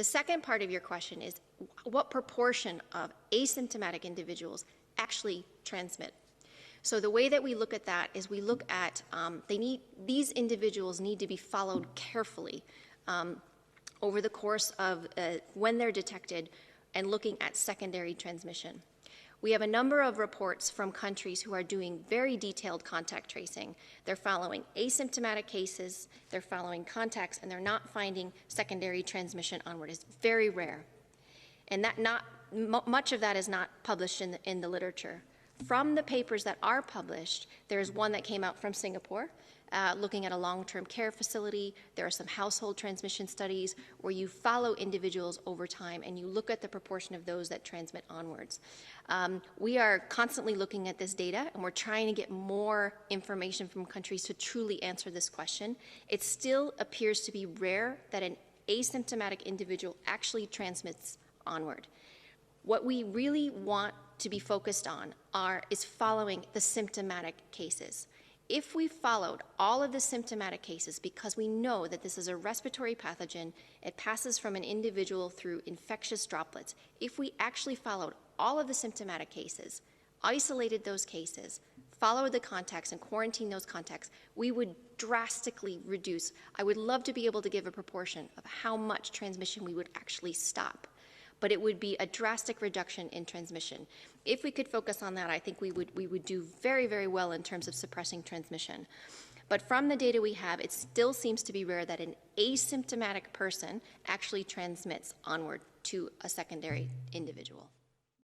The second part of your question is what proportion of asymptomatic individuals actually transmit. So the way that we look at that is we look at these individuals need to be followed carefully over the course of when they're detected and looking at secondary transmission. We have a number of reports from countries who are doing very detailed contact tracing. They're following asymptomatic cases, they're following contacts, and they're not finding secondary transmission onward. It's very rare. And much of that is not published in the literature. From the papers that are published, there's one that came out from Singapore, looking at a long-term care facility. There are some household transmission studies where you follow individuals over time and you look at the proportion of those that transmit onwards. We are constantly looking at this data, and we're trying to get more information from countries to truly answer this question. It still appears to be rare that an asymptomatic individual actually transmits onward. What we really want to be focused on is following the symptomatic cases. If we followed all of the symptomatic cases, because we know that this is a respiratory pathogen, it passes from an individual through infectious droplets. If we actually followed all of the symptomatic cases, isolated those cases, followed the contacts and quarantined those contacts, we would drastically reduce. I would love to be able to give a proportion of how much transmission we would actually stop, but it would be a drastic reduction in transmission. If we could focus on that, I think we would do very, very well in terms of suppressing transmission. But from the data we have, it still seems to be rare that an asymptomatic person actually transmits onward to a secondary individual.